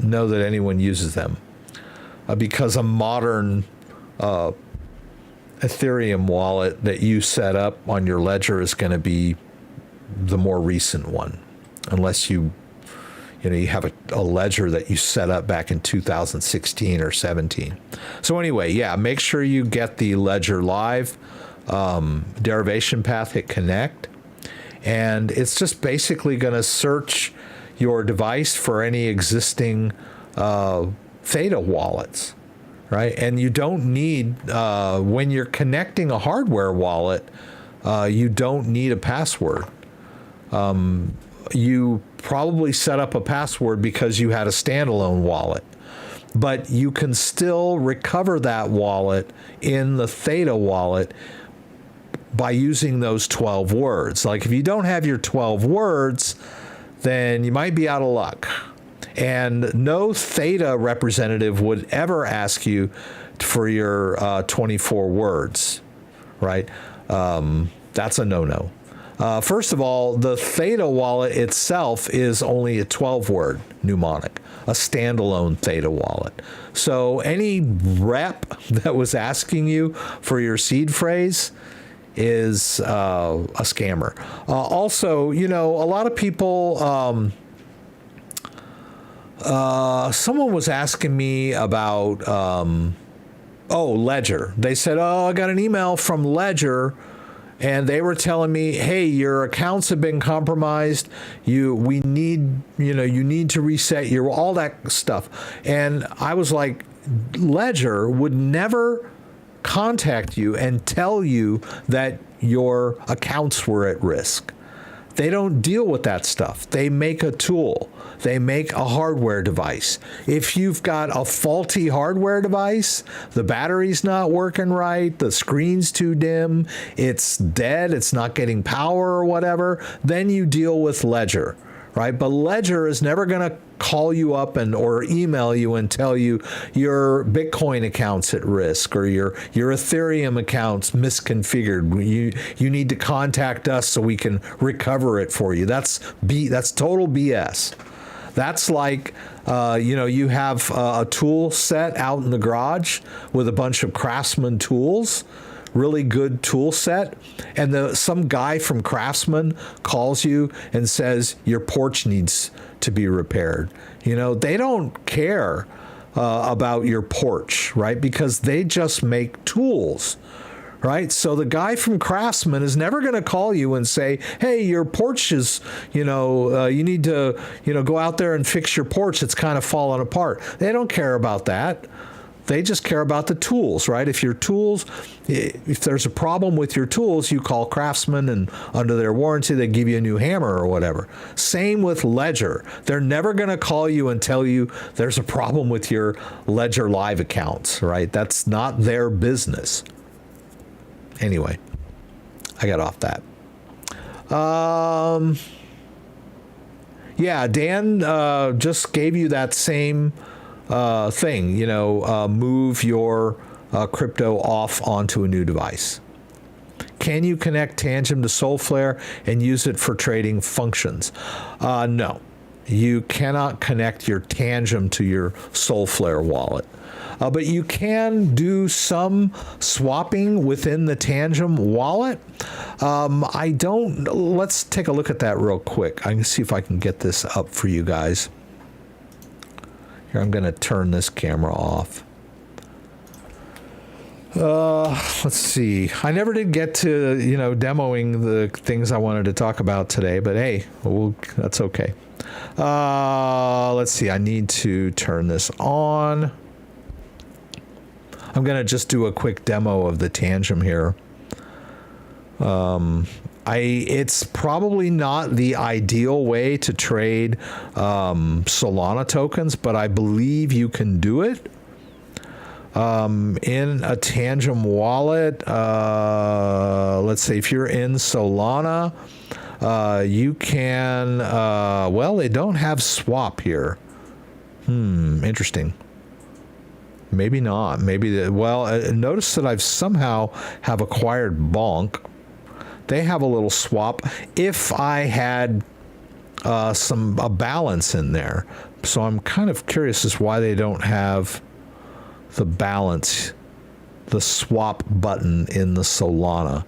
know that anyone uses them because a modern Ethereum wallet that you set up on your Ledger is going to be the more recent one, unless you have a Ledger that you set up back in 2016 or 17. So anyway, yeah, make sure you get the Ledger Live derivation path, hit connect, and it's just basically going to search your device for any existing Theta wallets, right? And you don't need, when you're connecting a hardware wallet, you don't need a password. You probably set up a password because you had a standalone wallet, but you can still recover that wallet in the Theta wallet by using those 12 words. Like if you don't have your 12 words, then you might be out of luck. And no Theta representative would ever ask you for your 24 words, right? That's a no-no. First of all, the Theta wallet itself is only a 12-word mnemonic, a standalone Theta wallet. So any rep that was asking you for your seed phrase is a scammer. Also, a lot of people, someone was asking me about, Ledger. They said, I got an email from Ledger, and they were telling me, hey, your accounts have been compromised. We need, you need to reset all that stuff. And I was like, Ledger would never contact you and tell you that your accounts were at risk. They don't deal with that stuff. They make a tool. They make a hardware device. If you've got a faulty hardware device, the battery's not working right, the screen's too dim, it's dead, it's not getting power or whatever, then you deal with Ledger, right? But Ledger is never going to call you up or email you and tell you your Bitcoin account's at risk or your Ethereum account's misconfigured. You need to contact us so we can recover it for you. That's total BS. That's like, you have a tool set out in the garage with a bunch of Craftsman tools, really good tool set, and some guy from Craftsman calls you and says your porch needs to be repaired. They don't care about your porch, right? Because they just make tools, right? So the guy from Craftsman is never going to call you and say, hey, your porch is, you need to, go out there and fix your porch. It's kind of falling apart. They don't care about that. They just care about the tools, right? If there's a problem with your tools, you call Craftsman, and under their warranty, they give you a new hammer or whatever. Same with Ledger. They're never going to call you and tell you there's a problem with your Ledger Live accounts, right? That's not their business. Anyway, I got off that. Dan just gave you that same thing, move your crypto off onto a new device. Can you connect Tangem to Solflare and use it for trading functions? No, you cannot connect your Tangem to your Solflare wallet. But you can do some swapping within the Tangem wallet. Let's take a look at that real quick. I can see if I can get this up for you guys. Here, I'm going to turn this camera off. Let's see. I never did get to, demoing the things I wanted to talk about today, but hey, that's okay. Let's see. I need to turn this on. I'm going to just do a quick demo of the Tangem here. It's probably not the ideal way to trade Solana tokens, but I believe you can do it in a Tangem wallet. Let's say if you're in Solana, you can, they don't have swap here. Interesting. Maybe not. Notice that I've somehow have acquired Bonk. They have a little swap if I had a balance in there. So I'm kind of curious as why they don't have the balance, the swap button in the Solana.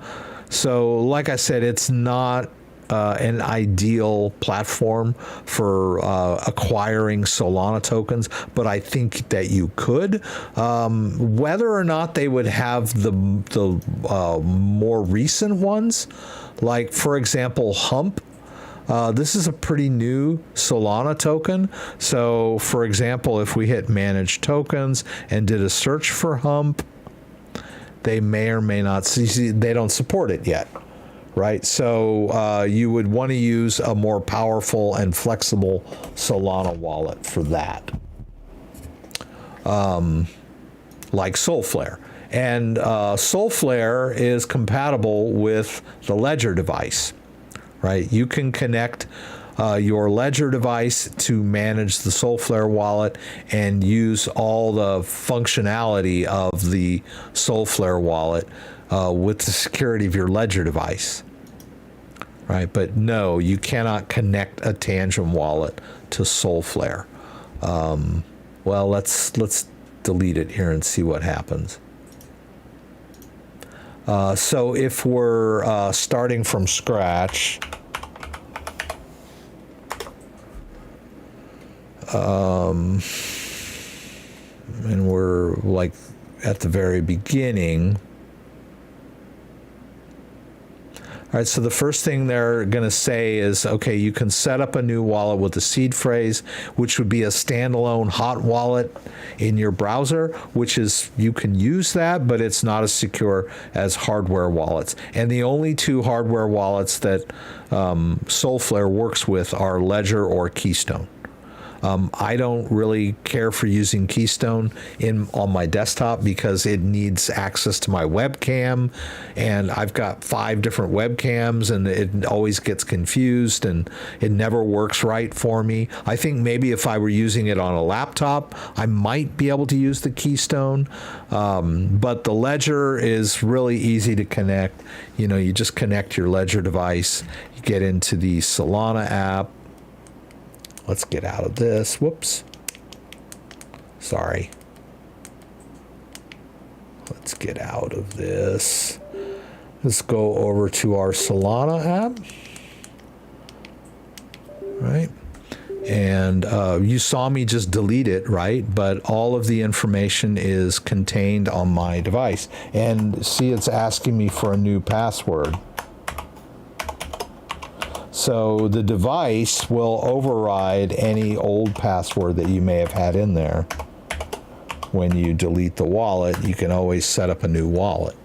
So like I said, it's not an ideal platform for acquiring Solana tokens, but I think that you could. Whether or not they would have the more recent ones, like for example Hump. This is a pretty new Solana token. So for example, if we hit manage tokens and did a search for Hump, they may or may not see, they don't support it yet. Right, so you would want to use a more powerful and flexible Solana wallet for that, like Solflare. And Solflare is compatible with the Ledger device, right? You can connect your Ledger device to manage the Solflare wallet and use all the functionality of the Solflare wallet with the security of your Ledger device, right? But no, you cannot connect a Tangem wallet to Solflare. Let's delete it here and see what happens. So if we're starting from scratch, and we're like at the very beginning. All right, so the first thing they're going to say is, okay, you can set up a new wallet with a seed phrase, which would be a standalone hot wallet in your browser, which is, you can use that, but it's not as secure as hardware wallets. And the only two hardware wallets that Solflare works with are Ledger or Keystone. I don't really care for using Keystone on my desktop because it needs access to my webcam, and I've got 5 different webcams, and it always gets confused, and it never works right for me. I think maybe if I were using it on a laptop, I might be able to use the Keystone, but the Ledger is really easy to connect. You know, you just connect your Ledger device, you get into the Solana app. Let's get out of this. Whoops. Sorry. Let's get out of this. Let's go over to our Solana app. Right. And you saw me just delete it, right? But all of the information is contained on my device. And see, it's asking me for a new password. So the device will override any old password that you may have had in there. When you delete the wallet, you can always set up a new wallet.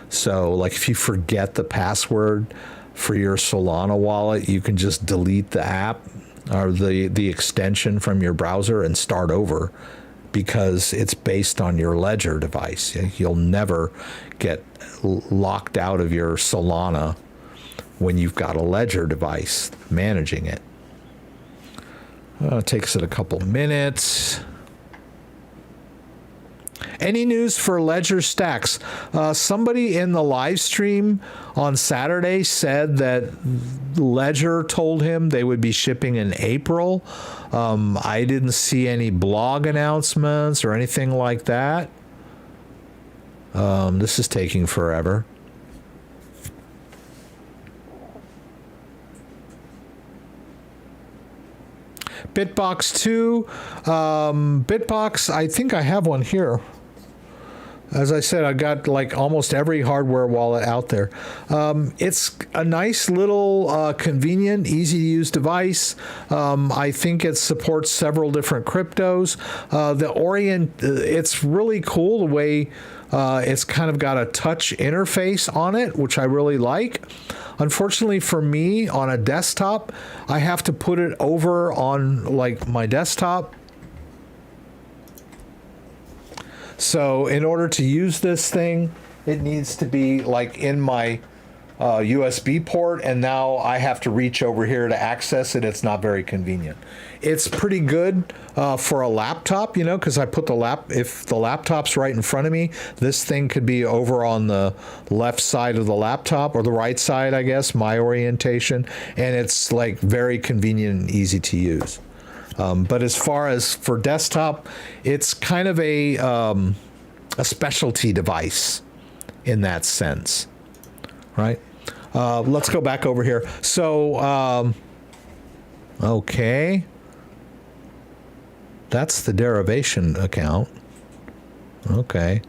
So like if you forget the password for your Solana wallet, you can just delete the app or the extension from your browser and start over, because it's based on your Ledger device. You'll never get locked out of your Solana when you've got a Ledger device managing it. It takes it a couple minutes. Any news for Ledger stacks? Somebody in the live stream on Saturday said that Ledger told him they would be shipping in April. I didn't see any blog announcements or anything like that. This is taking forever. Bitbox 2. Bitbox, I think I have one here. As I said, I got like almost every hardware wallet out there. It's a nice little convenient, easy to use device. I think it supports several different cryptos. It's really cool the way it's kind of got a touch interface on it, which I really like. Unfortunately for me, on a desktop, I have to put it over on like my desktop. So in order to use this thing, it needs to be like in my USB port, and now I have to reach over here to access it. It's not very convenient. It's pretty good for a laptop, you know, because I put if the laptop's right in front of me, this thing could be over on the left side of the laptop, or the right side, I guess, my orientation, and it's like very convenient and easy to use. But as far as for desktop, it's kind of a specialty device in that sense, right? Let's go back over here. So, okay. That's the derivation account. Okay.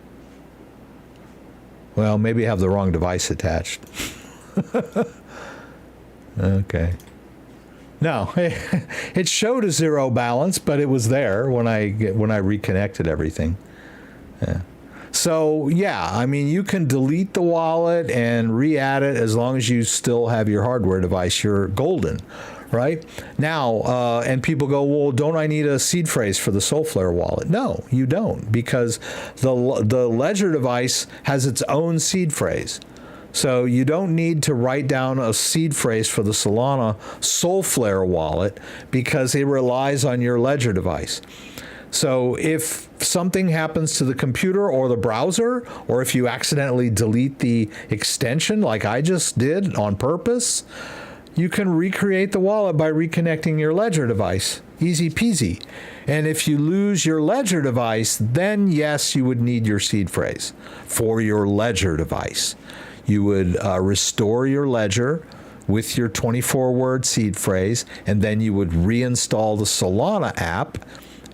Well, maybe I have the wrong device attached. Okay. No, it showed a zero balance, but it was there when I reconnected everything. Yeah. So yeah, I mean, you can delete the wallet and re-add it as long as you still have your hardware device. You're golden, right? Now, and people go, well, don't I need a seed phrase for the Solflare wallet? No, you don't, because the Ledger device has its own seed phrase. So you don't need to write down a seed phrase for the Solana Solflare wallet because it relies on your Ledger device. So if something happens to the computer or the browser, or if you accidentally delete the extension like I just did on purpose, you can recreate the wallet by reconnecting your Ledger device. Easy peasy. And if you lose your Ledger device, then yes, you would need your seed phrase for your Ledger device. You would restore your Ledger with your 24-word seed phrase, and then you would reinstall the Solana app,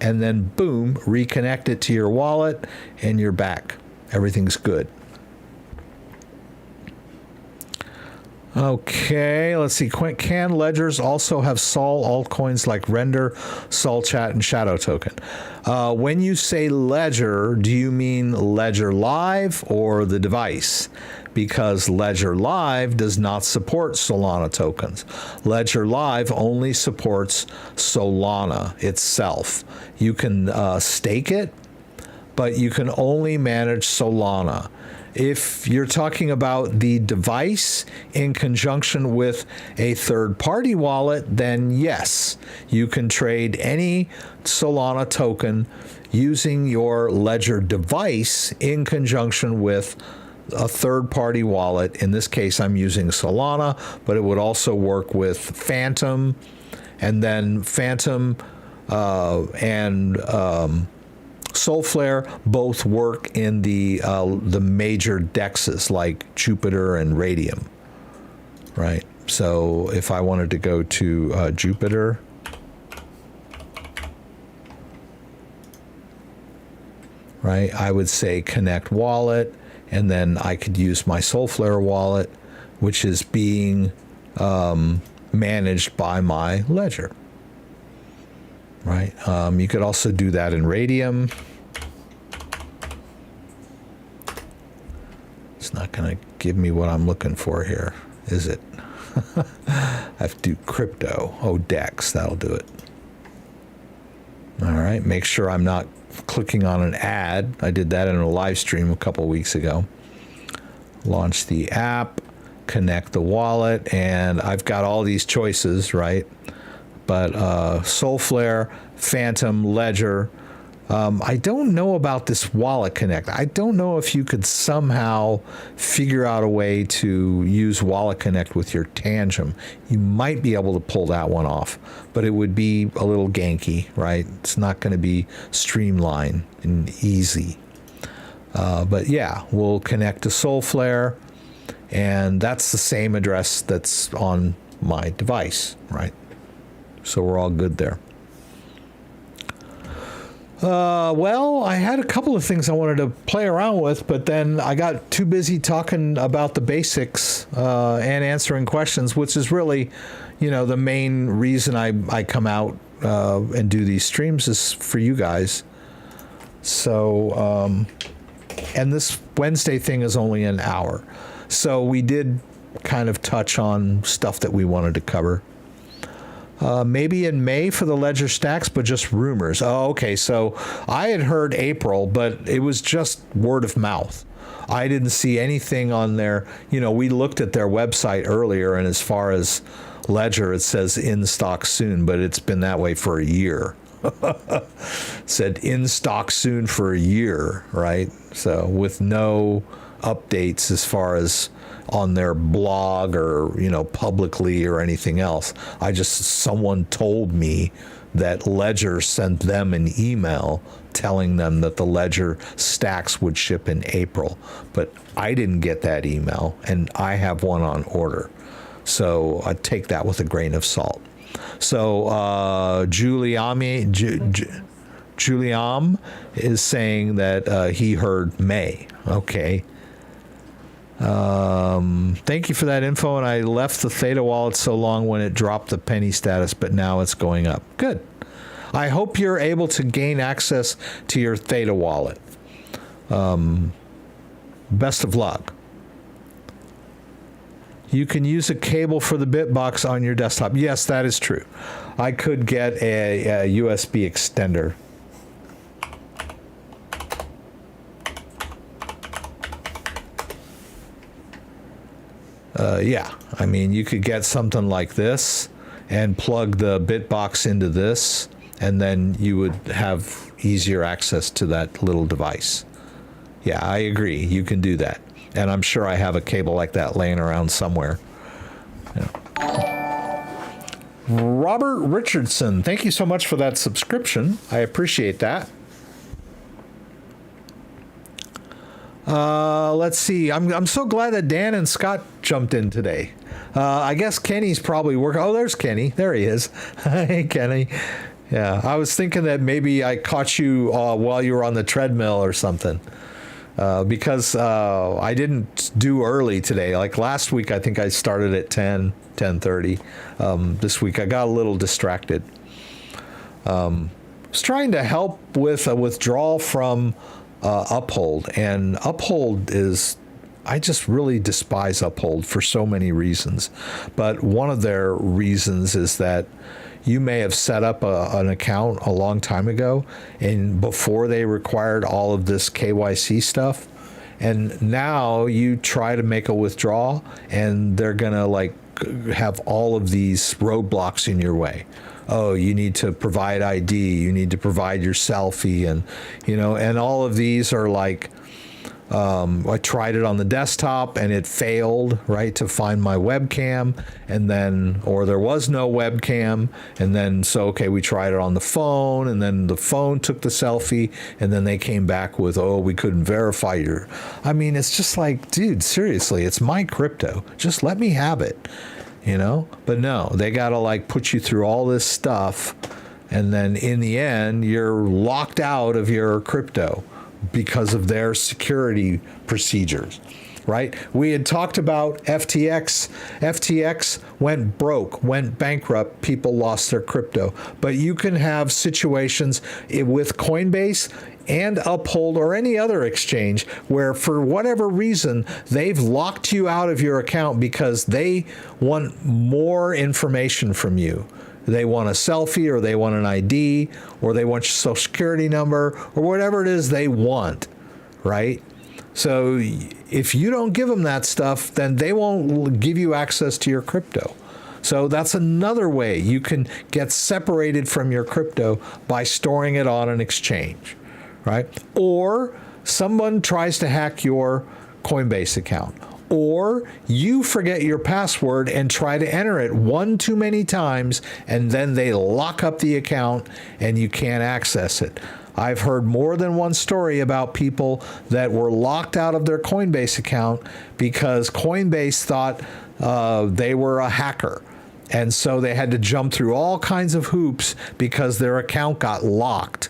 and then boom, reconnect it to your wallet, and you're back. Everything's good. Okay, let's see. Can ledgers also have Sol altcoins like Render, Sol Chat, and Shadow Token? When you say ledger, do you mean Ledger Live or the device? Because Ledger Live does not support Solana tokens. Ledger Live only supports Solana itself. You can stake it, but you can only manage Solana. If you're talking about the device in conjunction with a third-party wallet, then yes, you can trade any Solana token using your Ledger device in conjunction with a third-party wallet. In this case, I'm using Solana, but it would also work with Phantom, and then Phantom and Solflare both work in the major dexes like Jupiter and Radium, right? So if I wanted to go to Jupiter, right, I would say connect wallet, and then I could use my Solflare wallet, which is being managed by my ledger. Right. You could also do that in Radium. It's not going to give me what I'm looking for here, is it? I have to do crypto. Oh, Dex, that'll do it. All right. Make sure I'm not clicking on an ad. I did that in a live stream a couple weeks ago. Launch the app, connect the wallet, and I've got all these choices, right? But Solflare, Phantom, Ledger. I don't know about this Wallet Connect. I don't know if you could somehow figure out a way to use Wallet Connect with your Tangem. You might be able to pull that one off, but it would be a little ganky, right? It's not going to be streamlined and easy. But yeah, we'll connect to Solflare, and that's the same address that's on my device, right? So we're all good there. Well, I had a couple of things I wanted to play around with, but then I got too busy talking about the basics and answering questions, which is really, the main reason I come out and do these streams is for you guys. So, and this Wednesday thing is only an hour. So we did kind of touch on stuff that we wanted to cover. Maybe in May for the Ledger stacks, but just rumors. Oh, okay. So I had heard April, but it was just word of mouth. I didn't see anything on there. We looked at their website earlier, and as far as Ledger, it says in stock soon, but it's been that way for a year. Said in stock soon for a year, right? So with no updates as far as on their blog or publicly or anything else. Someone told me that Ledger sent them an email telling them that the Ledger stacks would ship in April, but I didn't get that email, and I have one on order, so I take that with a grain of salt. So Juliam is saying that he heard May. Okay. Thank you for that info, and I left the Theta wallet so long when it dropped the penny status, but now it's going up. Good. I hope you're able to gain access to your Theta wallet. Best of luck. You can use a cable for the Bitbox on your desktop. Yes, that is true. I could get a USB extender. Yeah, I mean, you could get something like this and plug the Bitbox into this, and then you would have easier access to that little device. Yeah, I agree. You can do that. And I'm sure I have a cable like that laying around somewhere. Yeah. Robert Richardson, thank you so much for that subscription. I appreciate that. Let's see. I'm so glad that Dan and Scott jumped in today. I guess Kenny's probably working. Oh, there's Kenny. There he is. Hey, Kenny. Yeah, I was thinking that maybe I caught you while you were on the treadmill or something. because I didn't do early today. Like last week, I think I started at 10:30. This week, I got a little distracted. I was trying to help with a withdrawal from Uphold, and Uphold is, I just really despise Uphold for so many reasons. But one of their reasons is that you may have set up an account a long time ago, and before they required all of this KYC stuff, and now you try to make a withdrawal, and they're gonna like have all of these roadblocks in your way. Oh, you need to provide ID, you need to provide your selfie, and and all of these are like, I tried it on the desktop and it failed, right, to find my webcam, and then, or there was no webcam, and then, so, okay, we tried it on the phone, and then the phone took the selfie, and then they came back with, oh, we couldn't verify your, I mean, it's just like, dude, seriously, it's my crypto. Just let me have it, But no, they got to like put you through all this stuff, and then in the end, you're locked out of your crypto because of their security procedures, right? We had talked about FTX. FTX went broke, went bankrupt, people lost their crypto. But you can have situations with Coinbase and Uphold or any other exchange where for whatever reason, they've locked you out of your account because they want more information from you. They want a selfie, or they want an ID, or they want your social security number, or whatever it is they want, right? So if you don't give them that stuff, then they won't give you access to your crypto. So that's another way you can get separated from your crypto by storing it on an exchange, right? Or someone tries to hack your Coinbase account. Or you forget your password and try to enter it one too many times, and then they lock up the account and you can't access it. I've heard more than one story about people that were locked out of their Coinbase account because Coinbase thought they were a hacker. And so they had to jump through all kinds of hoops because their account got locked,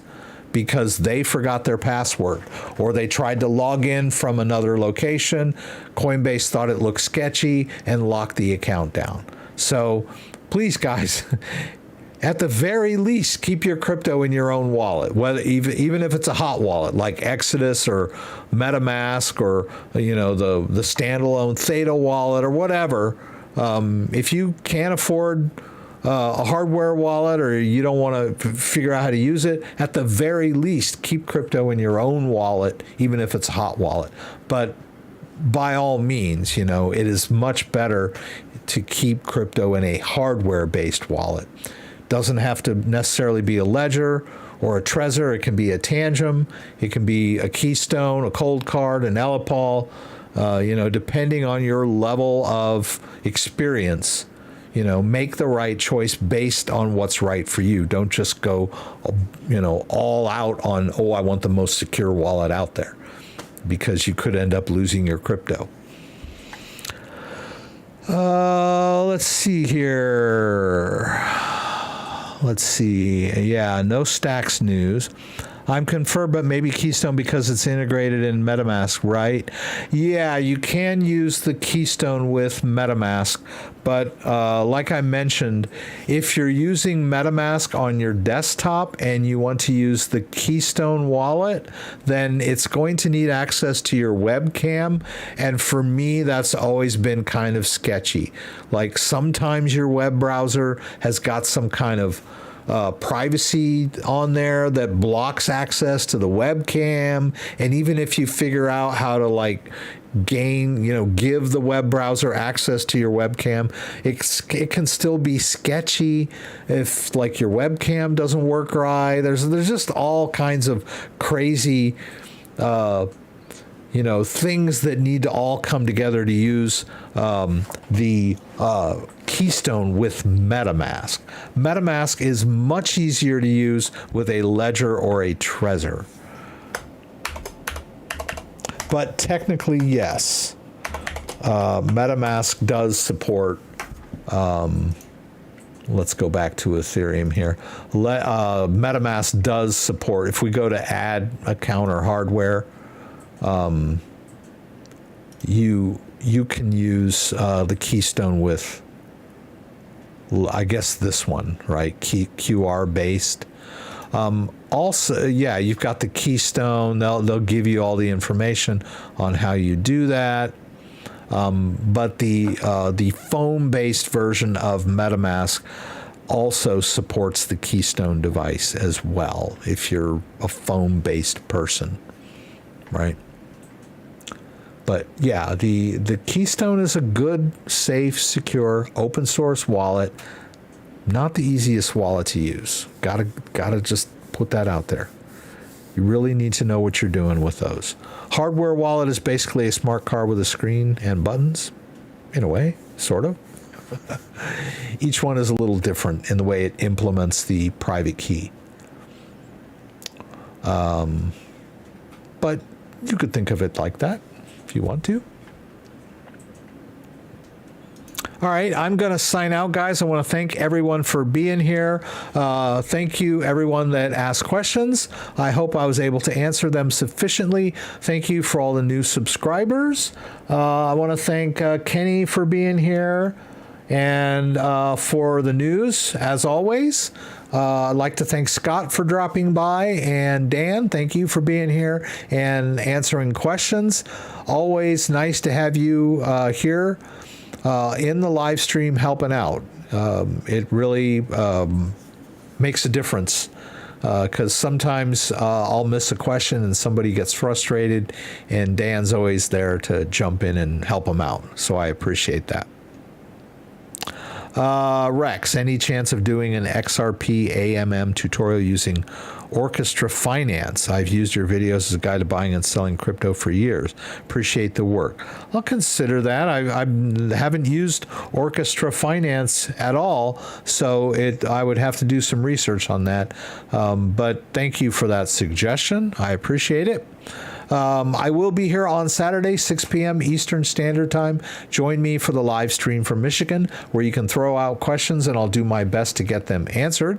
because they forgot their password, or they tried to log in from another location. Coinbase thought it looked sketchy and locked the account down. So please, guys, at the very least, keep your crypto in your own wallet, whether even if it's a hot wallet like Exodus or MetaMask or the standalone Theta wallet or whatever. If you can't afford a hardware wallet, or you don't want to figure out how to use it, at the very least, keep crypto in your own wallet, even if it's a hot wallet. But by all means, it is much better to keep crypto in a hardware-based wallet. Doesn't have to necessarily be a Ledger or a Trezor. It can be a Tangem. It can be a Keystone, a ColdCard, an Elipal, depending on your level of experience. Make the right choice based on what's right for you. Don't just go, all out on, I want the most secure wallet out there, because you could end up losing your crypto. Let's see here. Let's see. Yeah, no Stacks news. I'm confirmed, but maybe Keystone because it's integrated in MetaMask, right? Yeah, you can use the Keystone with MetaMask, but like I mentioned, if you're using MetaMask on your desktop and you want to use the Keystone wallet, then it's going to need access to your webcam, and for me, that's always been kind of sketchy. Like sometimes your web browser has got some kind of privacy on there that blocks access to the webcam, and even if you figure out how to give the web browser access to your webcam, it can still be sketchy if your webcam doesn't work right. There's just all kinds of crazy things that need to all come together to use the Keystone with MetaMask. MetaMask is much easier to use with a Ledger or a Trezor. But technically, yes, MetaMask does support, let's go back to Ethereum here. MetaMask does support, if we go to add account or hardware, you can use the Keystone with, I guess, this one, right? QR based. Also, yeah, you've got the Keystone. They'll give you all the information on how you do that. But the foam-based version of MetaMask also supports the Keystone device as well, if you're a foam-based person, right? But yeah, the Keystone is a good, safe, secure, open source wallet. Not the easiest wallet to use. Gotta just put that out there. You really need to know what you're doing with those. Hardware wallet is basically a smart card with a screen and buttons, in a way, sort of. Each one is a little different in the way it implements the private key. But you could think of it like that if you want to. All right, I'm going to sign out, guys. I want to thank everyone for being here. Thank you, everyone that asked questions. I hope I was able to answer them sufficiently. Thank you for all the new subscribers. I want to thank Kenny for being here and for the news, as always. I'd like to thank Scott for dropping by, and Dan, thank you for being here and answering questions. Always nice to have you here in the live stream helping out. It really makes a difference because sometimes I'll miss a question and somebody gets frustrated, and Dan's always there to jump in and help them out. So I appreciate that. Rex, any chance of doing an XRP AMM tutorial using Orchestra Finance? I've used your videos as a guide to buying and selling crypto for years. Appreciate the work. I'll consider that. I haven't used Orchestra Finance at all, so I would have to do some research on that. But thank you for that suggestion. I appreciate it. I will be here on Saturday, 6 p.m. Eastern Standard Time. Join me for the live stream from Michigan, where you can throw out questions and I'll do my best to get them answered.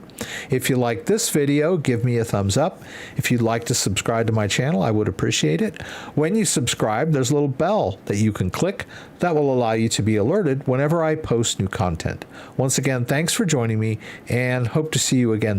If you like this video, give me a thumbs up. If you'd like to subscribe to my channel, I would appreciate it. When you subscribe, there's a little bell that you can click that will allow you to be alerted whenever I post new content. Once again, thanks for joining me and hope to see you again.